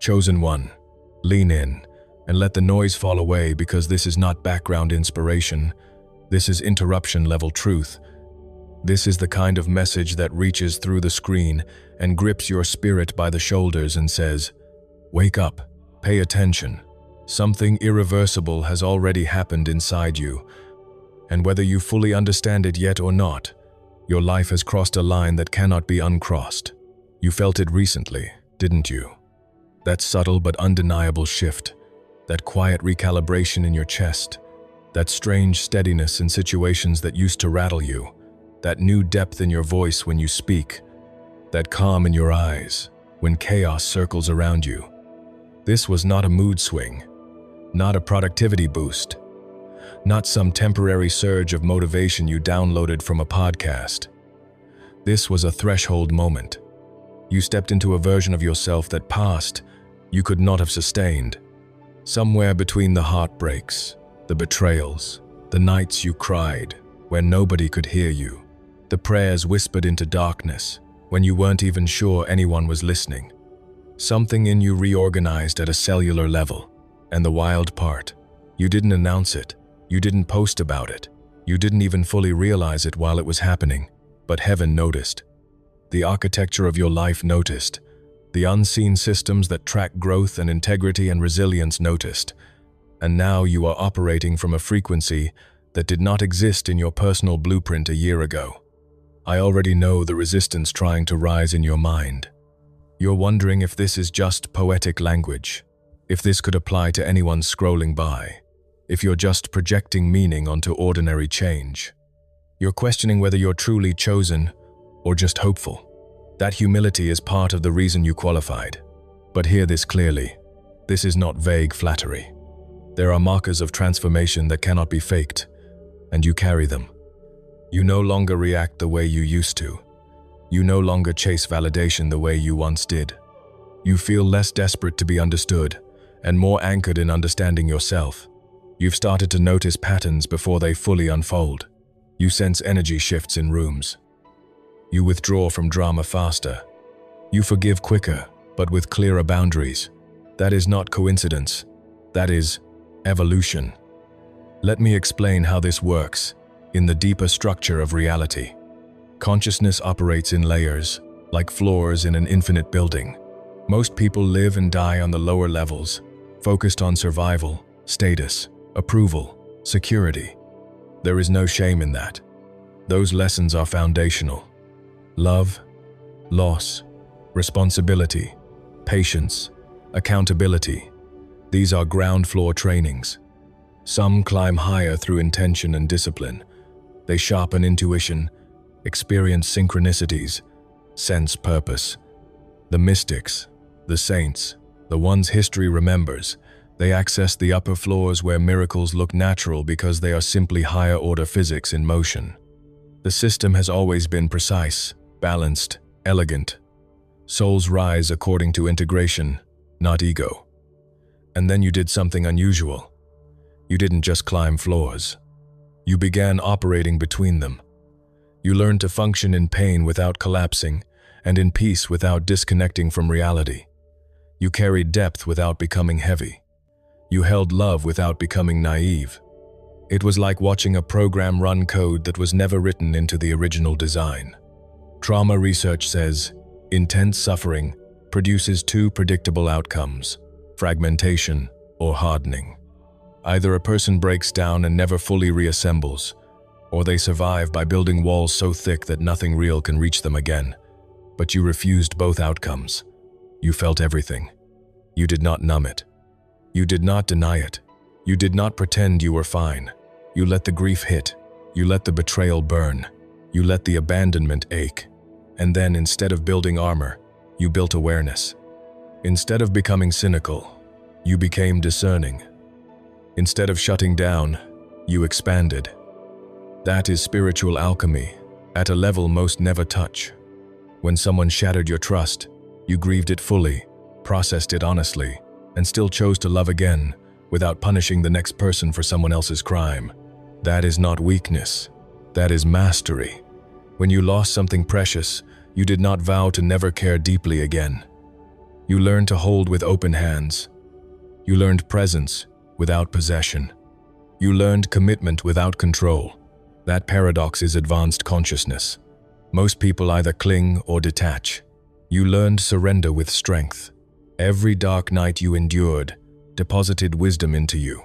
Chosen one, lean in and let the noise fall away, because this is not background inspiration. This is interruption-level truth. This is the kind of message that reaches through the screen and grips your spirit by the shoulders and says, "Wake up, pay attention. Something irreversible has already happened inside you. And whether you fully understand it yet or not, your life has crossed a line that cannot be uncrossed. You felt it recently, didn't you? That subtle but undeniable shift, that quiet recalibration in your chest, that strange steadiness in situations that used to rattle you, that new depth in your voice when you speak, that calm in your eyes when chaos circles around you. This was not a mood swing, not a productivity boost, not some temporary surge of motivation you downloaded from a podcast. This was a threshold moment. You stepped into a version of yourself that past you could not have sustained. Somewhere between the heartbreaks, the betrayals, the nights you cried when nobody could hear you, the prayers whispered into darkness when you weren't even sure anyone was listening. Something in you reorganized at a cellular level. And the wild part, you didn't announce it, you didn't post about it, you didn't even fully realize it while it was happening, but heaven noticed. The architecture of your life noticed. The unseen systems that track growth and integrity and resilience noticed. And now you are operating from a frequency that did not exist in your personal blueprint a year ago. I already know the resistance trying to rise in your mind. You're wondering if this is just poetic language, if this could apply to anyone scrolling by, if you're just projecting meaning onto ordinary change. You're questioning whether you're truly chosen or just hopeful. That humility is part of the reason you qualified. But hear this clearly. This is not vague flattery. There are markers of transformation that cannot be faked, and you carry them. You no longer react the way you used to. You no longer chase validation the way you once did. You feel less desperate to be understood, and more anchored in understanding yourself. You've started to notice patterns before they fully unfold. You sense energy shifts in rooms. You withdraw from drama faster. You forgive quicker, but with clearer boundaries. That is not coincidence. That is evolution. Let me explain how this works in the deeper structure of reality. Consciousness operates in layers, like floors in an infinite building. Most people live and die on the lower levels, focused on survival, status, approval, security. There is no shame in that. Those lessons are foundational. Love, loss, responsibility, patience, accountability. These are ground floor trainings. Some climb higher through intention and discipline. They sharpen intuition, experience synchronicities, sense purpose. The mystics, the saints, the ones history remembers, they access the upper floors where miracles look natural because they are simply higher-order physics in motion. The system has always been precise, balanced, elegant. Souls rise according to integration, not ego. And then you did something unusual. You didn't just climb floors. You began operating between them. You learned to function in pain without collapsing, and in peace without disconnecting from reality. You carried depth without becoming heavy. You held love without becoming naive. It was like watching a program run code that was never written into the original design. Trauma research says, intense suffering produces two predictable outcomes: fragmentation or hardening. Either a person breaks down and never fully reassembles, or they survive by building walls so thick that nothing real can reach them again. But you refused both outcomes. You felt everything. You did not numb it. You did not deny it. You did not pretend you were fine. You let the grief hit. You let the betrayal burn. You let the abandonment ache. And then, instead of building armor, you built awareness. Instead of becoming cynical, you became discerning. Instead of shutting down, you expanded. That is spiritual alchemy, at a level most never touch. When someone shattered your trust, you grieved it fully, processed it honestly, and still chose to love again without punishing the next person for someone else's crime. That is not weakness. That is mastery. When you lost something precious, you did not vow to never care deeply again. You learned to hold with open hands. You learned presence without possession. You learned commitment without control. That paradox is advanced consciousness. Most people either cling or detach. You learned surrender with strength. Every dark night you endured deposited wisdom into you.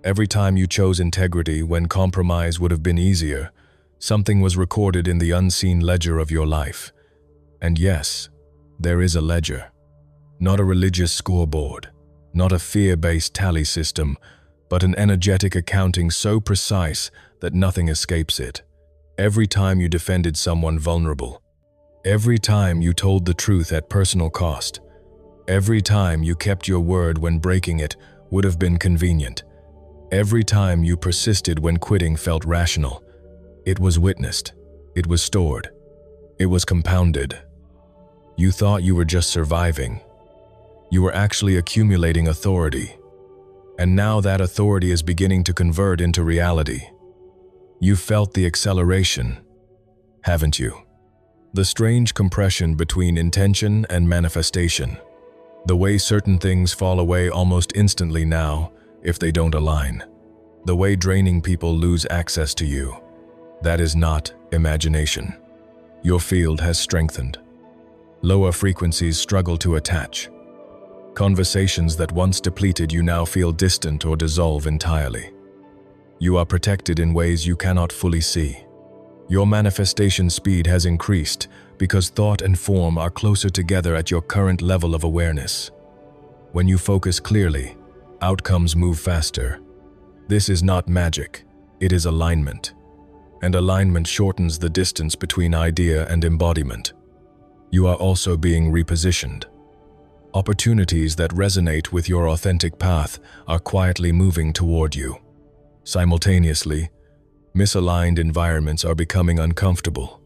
Every time you chose integrity when compromise would have been easier, something was recorded in the unseen ledger of your life. And yes, there is a ledger. Not a religious scoreboard, not a fear-based tally system, but an energetic accounting so precise that nothing escapes it. Every time you defended someone vulnerable, every time you told the truth at personal cost, every time you kept your word when breaking it would have been convenient, every time you persisted when quitting felt rational, it was witnessed, it was stored, it was compounded. You thought you were just surviving. You were actually accumulating authority. And now that authority is beginning to convert into reality. You've felt the acceleration, haven't you? The strange compression between intention and manifestation. The way certain things fall away almost instantly now if they don't align. The way draining people lose access to you. That is not imagination. Your field has strengthened. Lower frequencies struggle to attach. Conversations that once depleted you now feel distant or dissolve entirely. You are protected in ways you cannot fully see. Your manifestation speed has increased because thought and form are closer together at your current level of awareness. When you focus clearly, outcomes move faster. This is not magic, it is alignment. And alignment shortens the distance between idea and embodiment. You are also being repositioned. Opportunities that resonate with your authentic path are quietly moving toward you. Simultaneously, misaligned environments are becoming uncomfortable.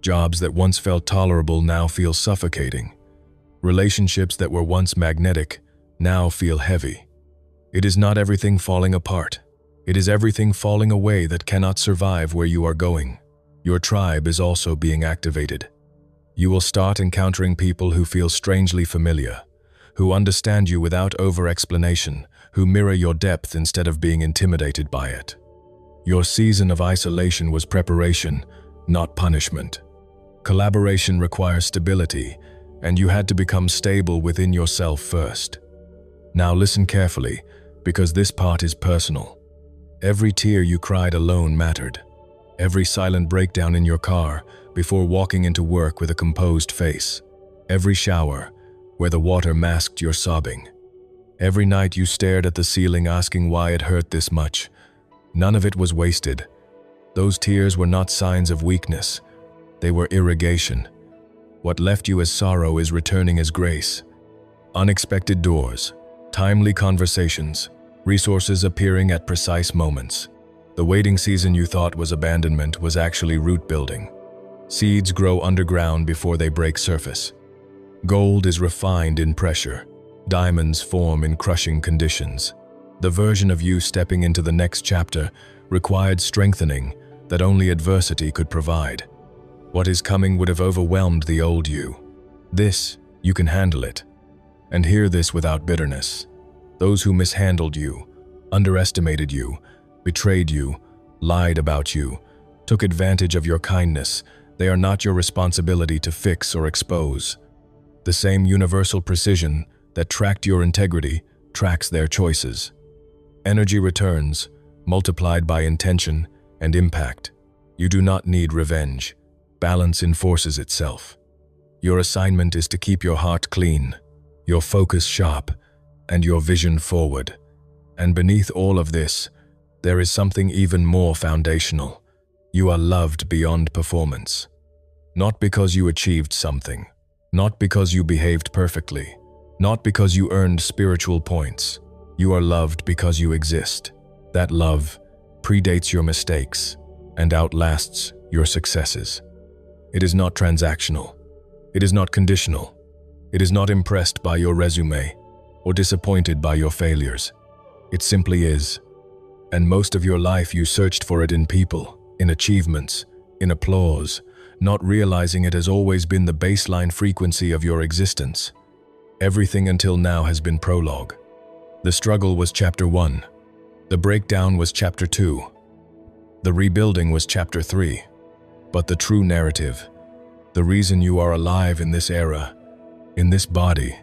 Jobs that once felt tolerable now feel suffocating. Relationships that were once magnetic now feel heavy. It is not everything falling apart. It is everything falling away that cannot survive where you are going. Your tribe is also being activated. You will start encountering people who feel strangely familiar, who understand you without over-explanation, who mirror your depth instead of being intimidated by it. Your season of isolation was preparation, not punishment. Collaboration requires stability, and you had to become stable within yourself first. Now listen carefully, because this part is personal. Every tear you cried alone mattered. Every silent breakdown in your car before walking into work with a composed face. Every shower where the water masked your sobbing. Every night you stared at the ceiling asking why it hurt this much. None of it was wasted. Those tears were not signs of weakness. They were irrigation. What left you as sorrow is returning as grace. Unexpected doors, timely conversations, resources appearing at precise moments. The waiting season you thought was abandonment was actually root building. Seeds grow underground before they break surface. Gold is refined in pressure. Diamonds form in crushing conditions. The version of you stepping into the next chapter required strengthening that only adversity could provide. What is coming would have overwhelmed the old you. This, you can handle it. And hear this without bitterness. Those who mishandled you, underestimated you, betrayed you, lied about you, took advantage of your kindness, they are not your responsibility to fix or expose. The same universal precision that tracked your integrity tracks their choices. Energy returns, multiplied by intention and impact. You do not need revenge. Balance enforces itself. Your assignment is to keep your heart clean, your focus sharp, and your vision forward. And beneath all of this, there is something even more foundational. You are loved beyond performance. Not because you achieved something, not because you behaved perfectly, not because you earned spiritual points. You are loved because you exist. That love predates your mistakes and outlasts your successes. It is not transactional. It is not conditional. It is not impressed by your resume or disappointed by your failures. It simply is. And most of your life you searched for it in people, in achievements, in applause, not realizing it has always been the baseline frequency of your existence. Everything until now has been prologue. The struggle was chapter 1. The breakdown was chapter 2. The rebuilding was chapter 3. But the true narrative, the reason you are alive in this era, in this body,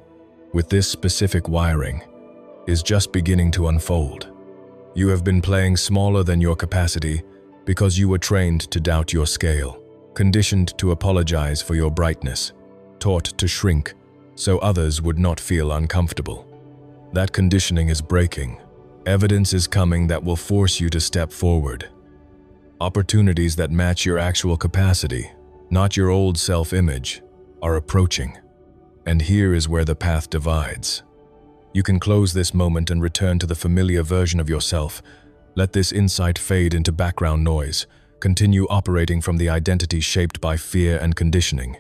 with this specific wiring, is just beginning to unfold. You have been playing smaller than your capacity because you were trained to doubt your scale, conditioned to apologize for your brightness, taught to shrink so others would not feel uncomfortable. That conditioning is breaking. Evidence is coming that will force you to step forward. Opportunities that match your actual capacity, not your old self-image, are approaching. And here is where the path divides. You can close this moment and return to the familiar version of yourself. Let this insight fade into background noise. Continue operating from the identity shaped by fear and conditioning.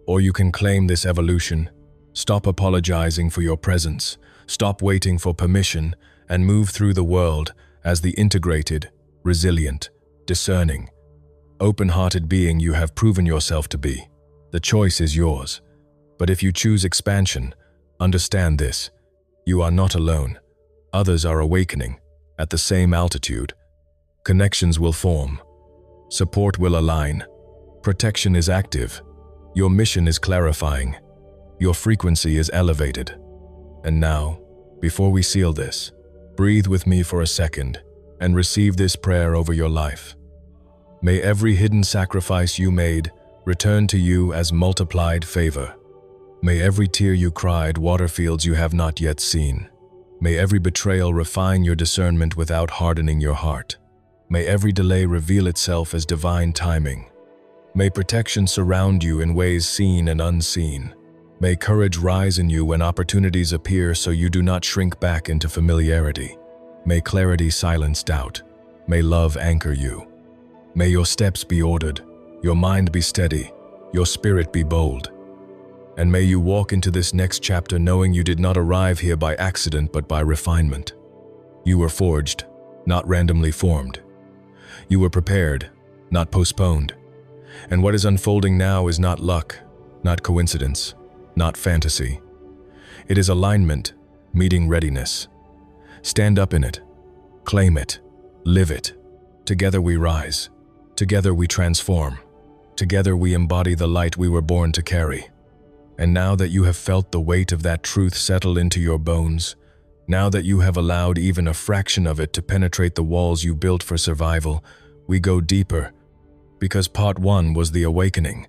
Or you can claim this evolution. Stop apologizing for your presence. Stop waiting for permission and move through the world as the integrated, resilient, discerning, open-hearted being you have proven yourself to be. The choice is yours. But if you choose expansion, understand this. You are not alone. Others are awakening at the same altitude. Connections will form. Support will align. Protection is active. Your mission is clarifying. Your frequency is elevated. And now, before we seal this, breathe with me for a second and receive this prayer over your life. May every hidden sacrifice you made return to you as multiplied favor. May every tear you cried water fields you have not yet seen. May every betrayal refine your discernment without hardening your heart. May every delay reveal itself as divine timing. May protection surround you in ways seen and unseen. May courage rise in you when opportunities appear so you do not shrink back into familiarity. May clarity silence doubt. May love anchor you. May your steps be ordered, your mind be steady, your spirit be bold. And may you walk into this next chapter knowing you did not arrive here by accident but by refinement. You were forged, not randomly formed. You were prepared, not postponed. And what is unfolding now is not luck, not coincidence, not fantasy. It is alignment, meeting readiness. Stand up in it, claim it, live it. Together we rise. Together we transform. Together we embody the light we were born to carry. And now that you have felt the weight of that truth settle into your bones, now that you have allowed even a fraction of it to penetrate the walls you built for survival, we go deeper. Because part 1 was the awakening,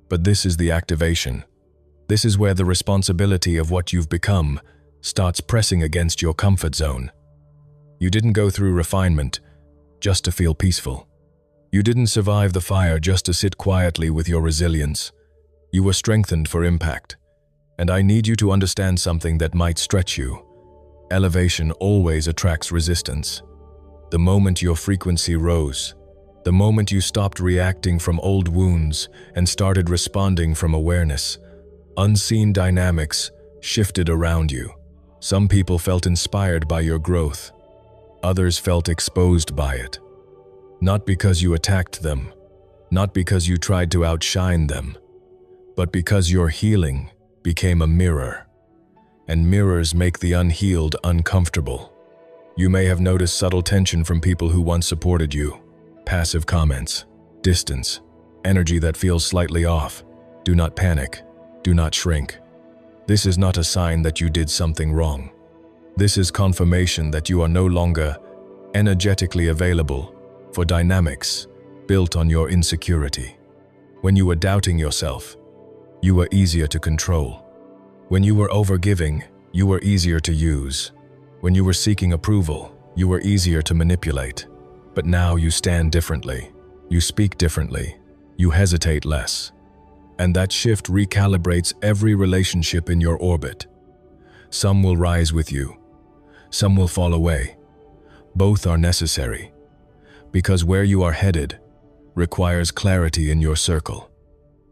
but this is the activation. This is where the responsibility of what you've become starts pressing against your comfort zone. You didn't go through refinement just to feel peaceful. You didn't survive the fire just to sit quietly with your resilience. You were strengthened for impact. And I need you to understand something that might stretch you. Elevation always attracts resistance. The moment your frequency rose, the moment you stopped reacting from old wounds and started responding from awareness, unseen dynamics shifted around you. Some people felt inspired by your growth. Others felt exposed by it. Not because you attacked them, not because you tried to outshine them, but because your healing became a mirror. And mirrors make the unhealed uncomfortable. You may have noticed subtle tension from people who once supported you. Passive comments, distance, energy that feels slightly off. Do not panic. Do not shrink. This is not a sign that you did something wrong. This is confirmation that you are no longer energetically available for dynamics built on your insecurity. When you were doubting yourself, you were easier to control. When you were overgiving, you were easier to use. When you were seeking approval, you were easier to manipulate. But now you stand differently. You speak differently. You hesitate less. And that shift recalibrates every relationship in your orbit. Some will rise with you. Some will fall away. Both are necessary. Because where you are headed requires clarity in your circle.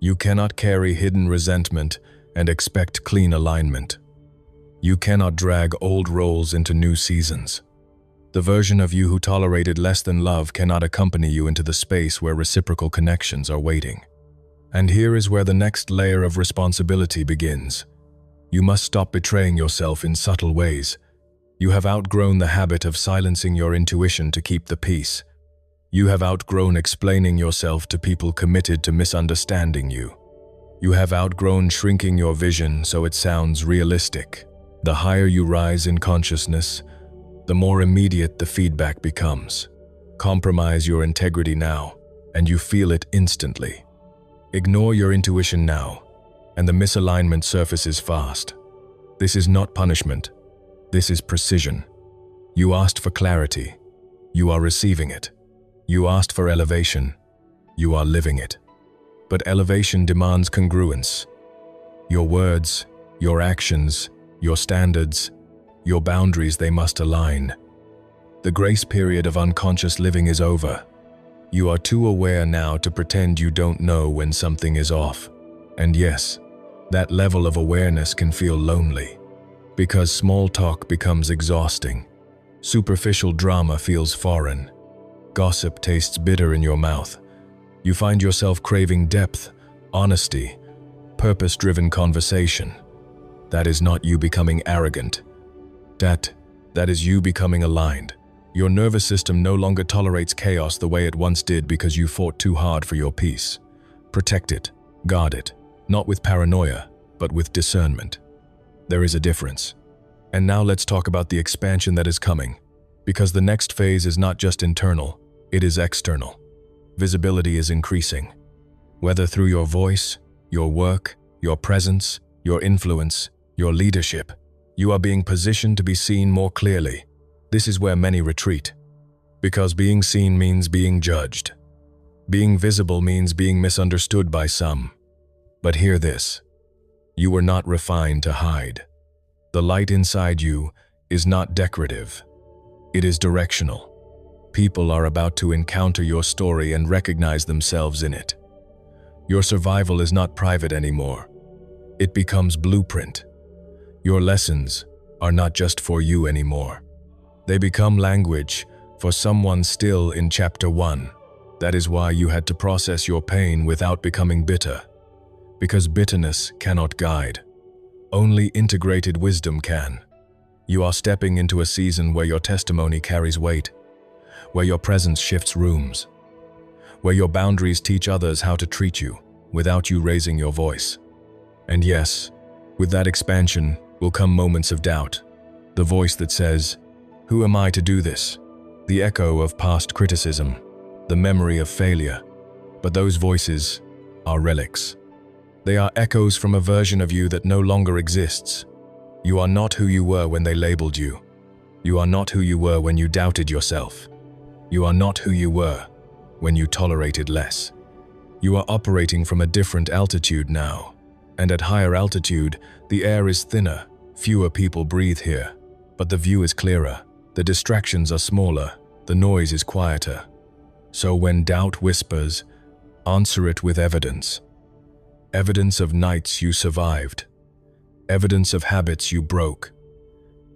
You cannot carry hidden resentment and expect clean alignment. You cannot drag old roles into new seasons. The version of you who tolerated less than love cannot accompany you into the space where reciprocal connections are waiting. And here is where the next layer of responsibility begins. You must stop betraying yourself in subtle ways. You have outgrown the habit of silencing your intuition to keep the peace. You have outgrown explaining yourself to people committed to misunderstanding you. You have outgrown shrinking your vision so it sounds realistic. The higher you rise in consciousness, the more immediate the feedback becomes. Compromise your integrity now, and you feel it instantly. Ignore your intuition now, and the misalignment surfaces fast. This is not punishment. This is precision. You asked for clarity. You are receiving it. You asked for elevation. You are living it. But elevation demands congruence. Your words, your actions, your standards, your boundaries, they must align. The grace period of unconscious living is over. You are too aware now to pretend you don't know when something is off. And yes, that level of awareness can feel lonely, because small talk becomes exhausting. Superficial drama feels foreign. Gossip tastes bitter in your mouth. You find yourself craving depth, honesty, purpose-driven conversation. That is not you becoming arrogant. That is you becoming aligned. Your nervous system no longer tolerates chaos the way it once did because you fought too hard for your peace. Protect it, guard it, not with paranoia, but with discernment. There is a difference. And now let's talk about the expansion that is coming, because the next phase is not just internal, it is external. Visibility is increasing. Whether through your voice, your work, your presence, your influence, your leadership, you are being positioned to be seen more clearly. This is where many retreat, because being seen means being judged. Being visible means being misunderstood by some. But hear this: you were not refined to hide. The light inside you is not decorative. It is directional. People are about to encounter your story and recognize themselves in it. Your survival is not private anymore. It becomes blueprint. Your lessons are not just for you anymore. They become language for someone still in chapter 1. That is why you had to process your pain without becoming bitter. Because bitterness cannot guide. Only integrated wisdom can. You are stepping into a season where your testimony carries weight, where your presence shifts rooms, where your boundaries teach others how to treat you without you raising your voice. And yes, with that expansion will come moments of doubt. The voice that says, "Who am I to do this?" The echo of past criticism, the memory of failure. But those voices are relics. They are echoes from a version of you that no longer exists. You are not who you were when they labeled you. You are not who you were when you doubted yourself. You are not who you were when you tolerated less. You are operating from a different altitude now. And at higher altitude, the air is thinner, fewer people breathe here. But the view is clearer, the distractions are smaller, the noise is quieter. So when doubt whispers, answer it with evidence. Evidence of nights you survived. Evidence of habits you broke.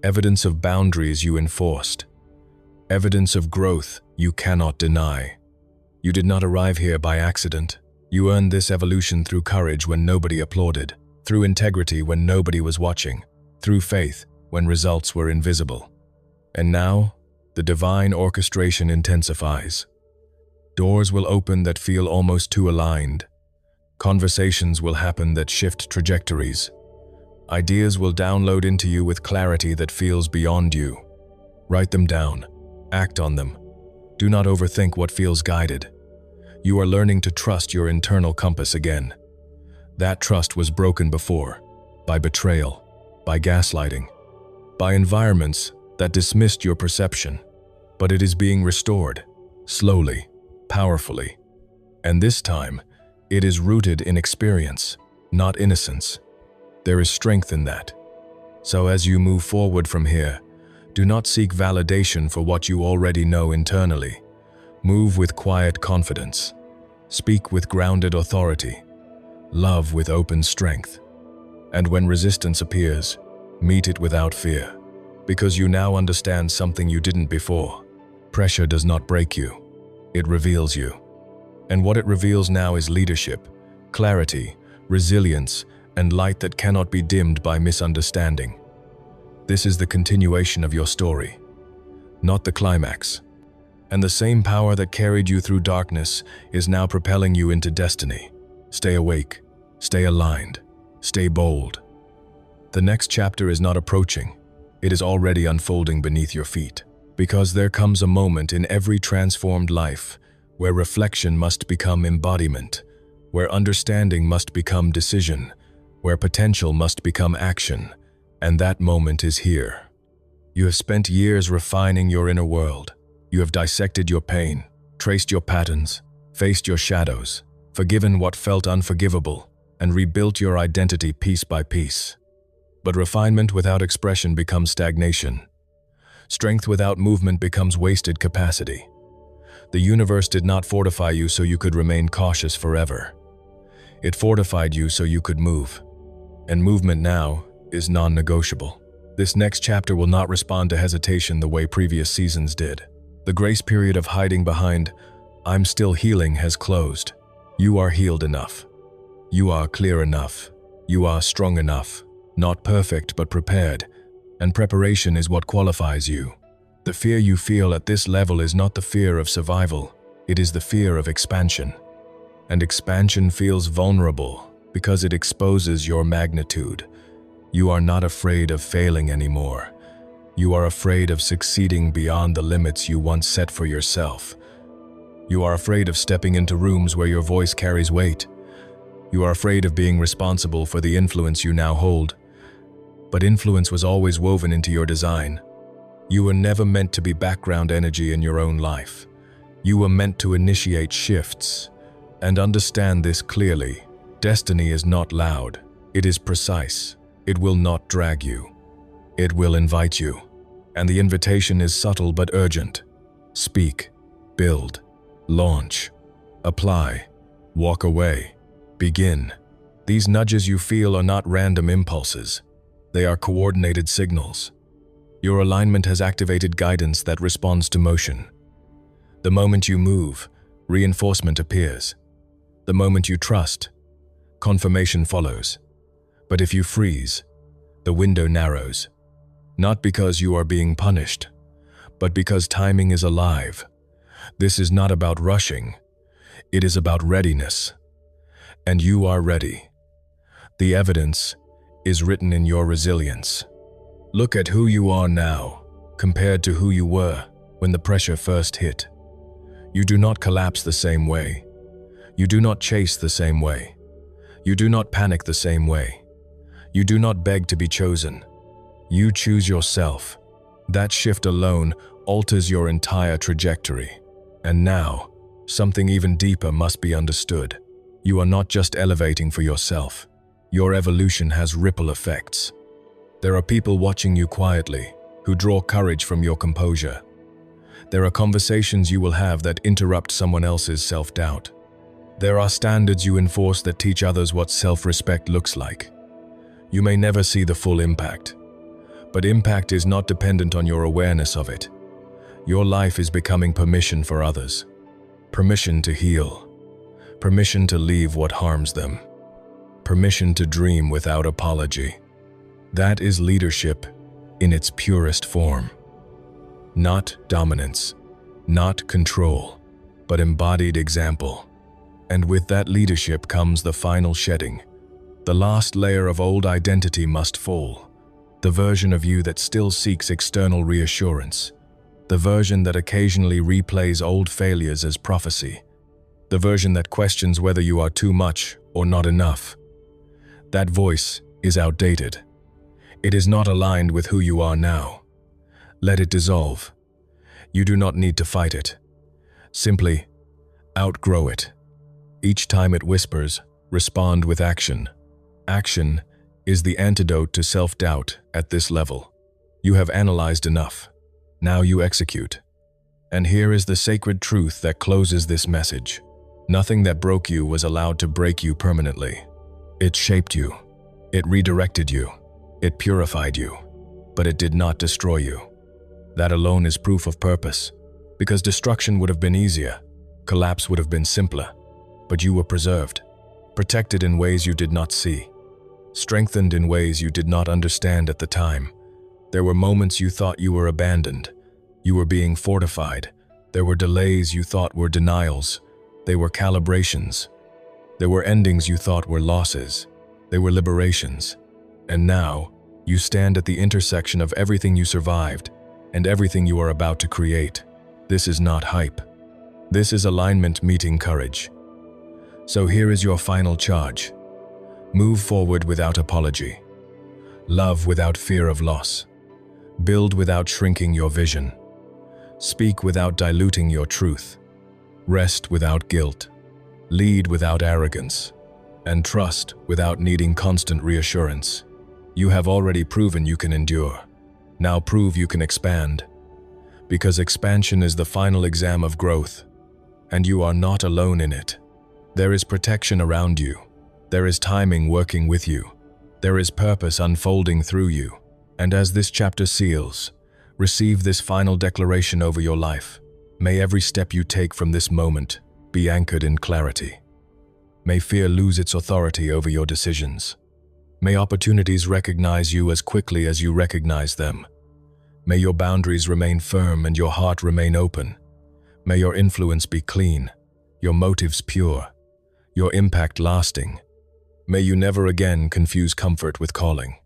Evidence of boundaries you enforced. Evidence of growth you cannot deny. You did not arrive here by accident. You earned this evolution through courage when nobody applauded, through integrity when nobody was watching, through faith when results were invisible. And now, the divine orchestration intensifies. Doors will open that feel almost too aligned. Conversations will happen that shift trajectories. Ideas will download into you with clarity that feels beyond you. Write them down. Act on them. Do not overthink what feels guided. You are learning to trust your internal compass again. That trust was broken before, by betrayal, by gaslighting, by environments that dismissed your perception. But it is being restored, slowly, powerfully. And this time, it is rooted in experience, not innocence. There is strength in that. So as you move forward from here, do not seek validation for what you already know internally. Move with quiet confidence. Speak with grounded authority. Love with open strength. And when resistance appears, meet it without fear. Because you now understand something you didn't before. Pressure does not break you. It reveals you. And what it reveals now is leadership, clarity, resilience, and light that cannot be dimmed by misunderstanding. This is the continuation of your story, not the climax. And the same power that carried you through darkness is now propelling you into destiny. Stay awake, stay aligned, stay bold. The next chapter is not approaching, it is already unfolding beneath your feet. Because there comes a moment in every transformed life where reflection must become embodiment, where understanding must become decision, where potential must become action, and that moment is here. You have spent years refining your inner world. You have dissected your pain, traced your patterns, faced your shadows, forgiven what felt unforgivable, and rebuilt your identity piece by piece. But refinement without expression becomes stagnation. Strength without movement becomes wasted capacity. The universe did not fortify you so you could remain cautious forever. It fortified you so you could move. And movement now is non-negotiable. This next chapter will not respond to hesitation the way previous seasons did. The grace period of hiding behind "I'm still healing" has closed. You are healed enough. You are clear enough. You are strong enough. Not perfect, but prepared. And preparation is what qualifies you. The fear you feel at this level is not the fear of survival. It is the fear of expansion. And expansion feels vulnerable because it exposes your magnitude. You are not afraid of failing anymore. You are afraid of succeeding beyond the limits you once set for yourself. You are afraid of stepping into rooms where your voice carries weight. You are afraid of being responsible for the influence you now hold. But influence was always woven into your design. You were never meant to be background energy in your own life. You were meant to initiate shifts. And understand this clearly. Destiny is not loud. It is precise. It will not drag you. It will invite you. And the invitation is subtle but urgent. Speak, build, launch, apply, walk away, begin. These nudges you feel are not random impulses. They are coordinated signals. Your alignment has activated guidance that responds to motion. The moment you move, reinforcement appears. The moment you trust, confirmation follows. But if you freeze, the window narrows. Not because you are being punished, but because timing is alive. This is not about rushing. It is about readiness. And you are ready. The evidence is written in your resilience. Look at who you are now, compared to who you were when the pressure first hit. You do not collapse the same way. You do not chase the same way. You do not panic the same way. You do not beg to be chosen. You choose yourself. That shift alone alters your entire trajectory. And now, something even deeper must be understood. You are not just elevating for yourself. Your evolution has ripple effects. There are people watching you quietly, who draw courage from your composure. There are conversations you will have that interrupt someone else's self-doubt. There are standards you enforce that teach others what self-respect looks like. You may never see the full impact, but impact is not dependent on your awareness of it. Your life is becoming permission for others. Permission to heal. Permission to leave what harms them. Permission to dream without apology. That is leadership in its purest form. Not dominance, not control, but embodied example. And with that leadership comes the final shedding. The last layer of old identity must fall. The version of you that still seeks external reassurance. The version that occasionally replays old failures as prophecy. The version that questions whether you are too much or not enough. That voice is outdated. It is not aligned with who you are now. Let it dissolve. You do not need to fight it. Simply outgrow it. Each time it whispers, respond with action. Action is the antidote to self-doubt at this level. You have analyzed enough. Now you execute. And here is the sacred truth that closes this message. Nothing that broke you was allowed to break you permanently. It shaped you. It redirected you. It purified you. But it did not destroy you. That alone is proof of purpose. Because destruction would have been easier. Collapse would have been simpler. But you were preserved. Protected in ways you did not see. strengthened in ways you did not understand at the time. There were moments you thought you were abandoned. You were being fortified. There were delays you thought were denials. They were calibrations. There were endings you thought were losses. They were liberations. And now, you stand at the intersection of everything you survived and everything you are about to create. This is not hype. This is alignment meeting courage. So here is your final charge. Move forward without apology. Love without fear of loss. Build without shrinking your vision. Speak without diluting your truth. Rest without guilt. Lead without arrogance. And trust without needing constant reassurance. You have already proven you can endure. Now prove you can expand. Because expansion is the final exam of growth, and you are not alone in it. There is protection around you. There is timing working with you. There is purpose unfolding through you. And as this chapter seals, receive this final declaration over your life. May every step you take from this moment be anchored in clarity. May fear lose its authority over your decisions. May opportunities recognize you as quickly as you recognize them. May your boundaries remain firm and your heart remain open. May your influence be clean, your motives pure, your impact lasting. May you never again confuse comfort with calling.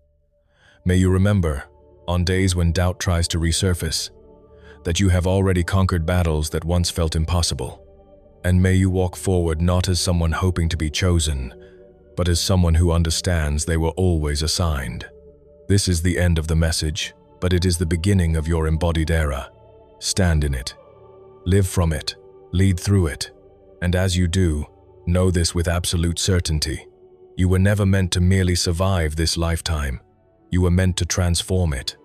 May you remember, on days when doubt tries to resurface, that you have already conquered battles that once felt impossible. And may you walk forward not as someone hoping to be chosen, but as someone who understands they were always assigned. This is the end of the message, but it is the beginning of your embodied era. Stand in it. Live from it. Lead through it. And as you do, know this with absolute certainty. You were never meant to merely survive this lifetime. You were meant to transform it.